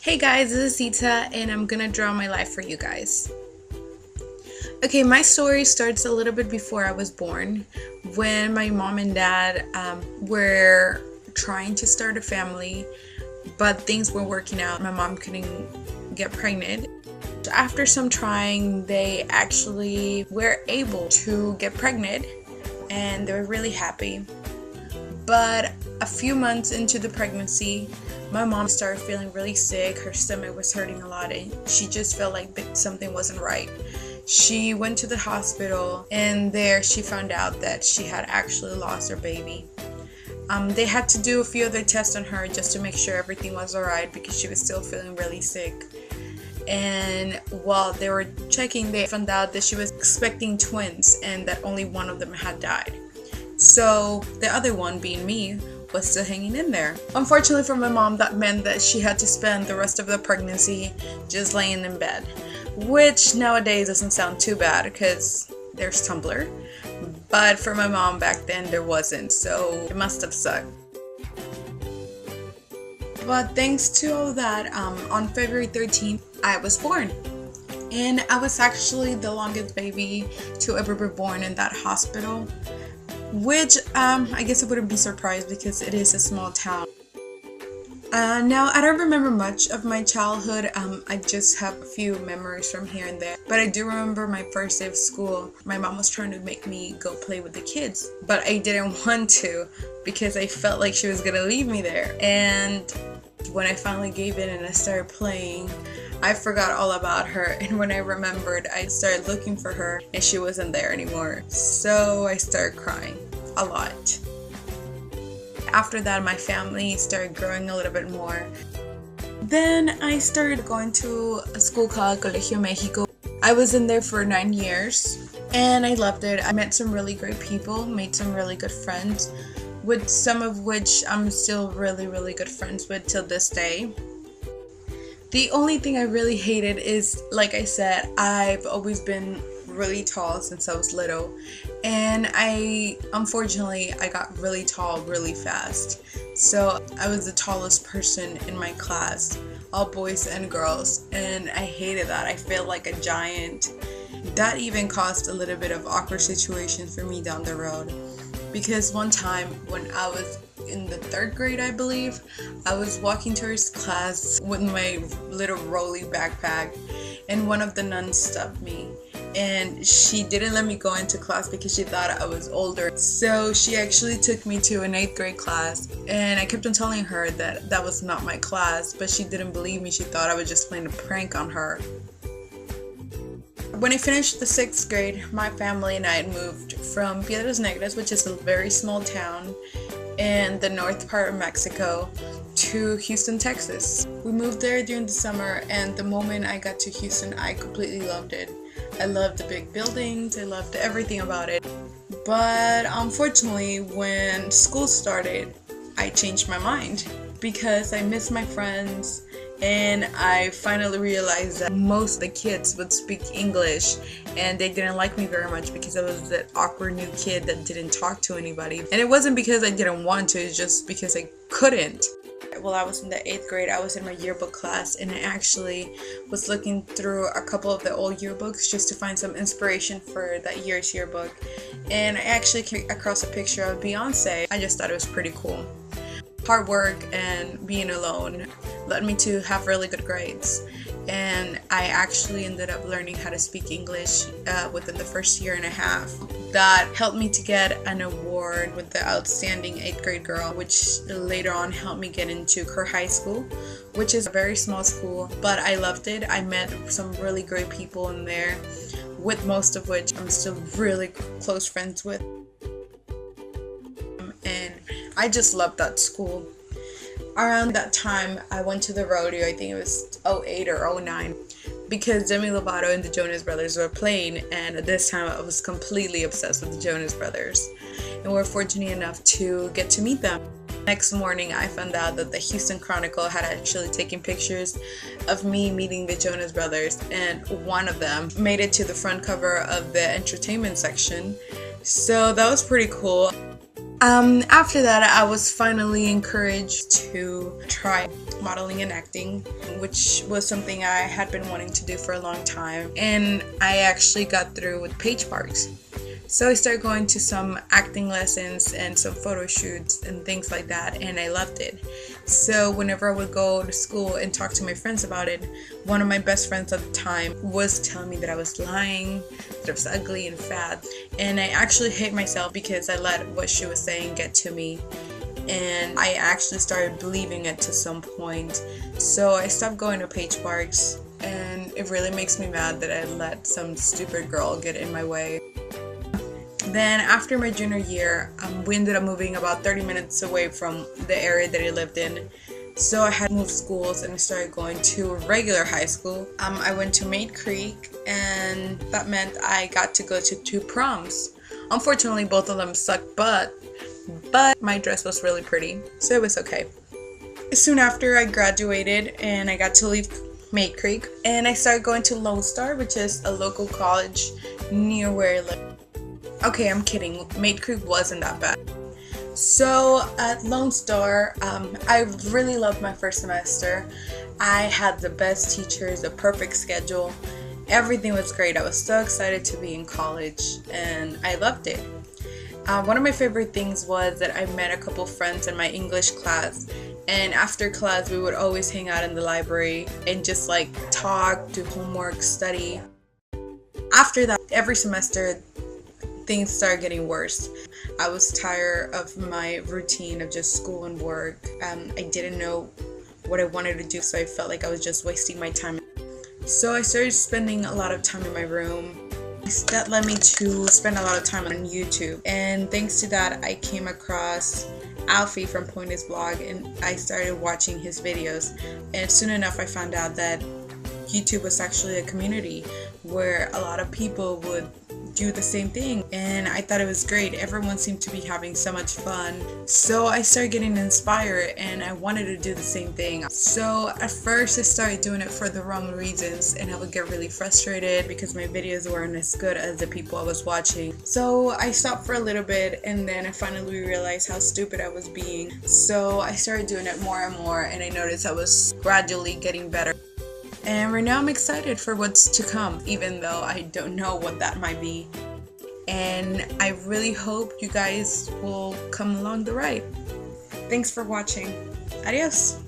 Hey guys, this is Itzass and I'm gonna draw my life for you guys. Okay, my story starts a little bit before I was born, when my mom and dad were trying to start a family, but things weren't working out. My mom couldn't get pregnant. After some trying, they actually were able to get pregnant and they were really happy. But a few months into the pregnancy, my mom started feeling really sick. Her stomach was hurting a lot and she just felt like something wasn't right. She went to the hospital and there she found out that she had actually lost her baby. They had to do a few other tests on her just to make sure everything was alright because she was still feeling really sick. And while they were checking, they found out that she was expecting twins and that only one of them had died. So the other one, being me, was still hanging in there. Unfortunately for my mom, that meant that she had to spend the rest of the pregnancy just laying in bed, which nowadays doesn't sound too bad because there's Tumblr, but for my mom back then there wasn't, so it must have sucked. But thanks to all that, on February 13th I was born, and I was actually the longest baby to ever be born in that hospital, which I guess I wouldn't be surprised because it is a small town. Now, I don't remember much of my childhood. I just have a few memories from here and there. But I do remember my first day of school. My mom was trying to make me go play with the kids, but I didn't want to because I felt like she was gonna leave me there. And when I finally gave in and I started playing, I forgot all about her, and when I remembered, I started looking for her and she wasn't there anymore. So I started crying a lot. After that, my family started growing a little bit more. Then I started going to a school called Colegio Mexico. I was in there for 9 years and I loved it. I met some really great people, made some really good friends, with some of which I'm still really good friends with till this day. The only thing I really hated is, like I said, I've always been really tall since I was little, and unfortunately I got really tall really fast. So I was the tallest person in my class, all boys and girls, and I hated that. I felt like a giant. That even caused a little bit of awkward situations for me down the road, because one time when I was in the 3rd grade, I believe, I was walking towards class with my little rolly backpack, and one of the nuns stopped me, and she didn't let me go into class because she thought I was older. So she actually took me to an 8th grade class, and I kept on telling her that that was not my class, but she didn't believe me. She thought I was just playing a prank on her. When I finished the 6th grade, my family and I had moved from Piedras Negras, which is a very small town in the north part of Mexico, to Houston, Texas. We moved there during the summer, and the moment I got to Houston, I completely loved it. I loved the big buildings, I loved everything about it. But unfortunately, when school started, I changed my mind because I missed my friends, and I finally realized that most of the kids would speak English and they didn't like me very much because I was that awkward new kid that didn't talk to anybody. And it wasn't because I didn't want to, it's just because I couldn't. While I was in the 8th grade, I was in my yearbook class, and I actually was looking through a couple of the old yearbooks just to find some inspiration for that year's yearbook. And I actually came across a picture of Beyonce. I just thought it was pretty cool. Hard work and being alone led me to have really good grades, and I actually ended up learning how to speak English within the first year and a half. That helped me to get an award with the Outstanding 8th grade girl, which later on helped me get into Kerr High School, which is a very small school, but I loved it. I met some really great people in there, with most of which I'm still really close friends with. And I just loved that school. Around that time, I went to the rodeo. I think it was 08 or 09, because Demi Lovato and the Jonas Brothers were playing, and at this time I was completely obsessed with the Jonas Brothers, and we're fortunate enough to get to meet them. Next morning, I found out that the Houston Chronicle had actually taken pictures of me meeting the Jonas Brothers, and one of them made it to the front cover of the entertainment section, so that was pretty cool. After that, I was finally encouraged to try modeling and acting, which was something I had been wanting to do for a long time, and I actually got through with page parks. So I started going to some acting lessons and some photo shoots and things like that, and I loved it. So whenever I would go to school and talk to my friends about it, one of my best friends at the time was telling me that I was lying, that I was ugly and fat, and I actually hate myself because I let what she was saying get to me, and I actually started believing it to some point. So I stopped going to page parks, and it really makes me mad that I let some stupid girl get in my way. Then after my junior year, we ended up moving about 30 minutes away from the area that I lived in. So I had moved schools and I started going to a regular high school. I went to Maid Creek, and that meant I got to go to 2 proms. Unfortunately, both of them sucked but my dress was really pretty, so it was okay. Soon after, I graduated and I got to leave Maid Creek, and I started going to Lone Star, which is a local college near where I live. Okay, I'm kidding. Maid Creek wasn't that bad. So at Lone Star, I really loved my first semester. I had the best teachers, the perfect schedule. Everything was great. I was so excited to be in college, and I loved it. One of my favorite things was that I met a couple friends in my English class, and after class we would always hang out in the library and just like talk, do homework, study. After that, every semester things started getting worse. I was tired of my routine of just school and work. I didn't know what I wanted to do, so I felt like I was just wasting my time. So I started spending a lot of time in my room. That led me to spend a lot of time on YouTube, and thanks to that I came across Alfie from Pointless Blog, and I started watching his videos, and soon enough I found out that YouTube was actually a community where a lot of people would do the same thing, and I thought it was great. Everyone seemed to be having so much fun, so I started getting inspired and I wanted to do the same thing. So at first I started doing it for the wrong reasons, and I would get really frustrated because my videos weren't as good as the people I was watching. So I stopped for a little bit, and then I finally realized how stupid I was being. So I started doing it more and more, and I noticed I was gradually getting better. And right now I'm excited for what's to come, even though I don't know what that might be. And I really hope you guys will come along the ride. Thanks for watching. Adios.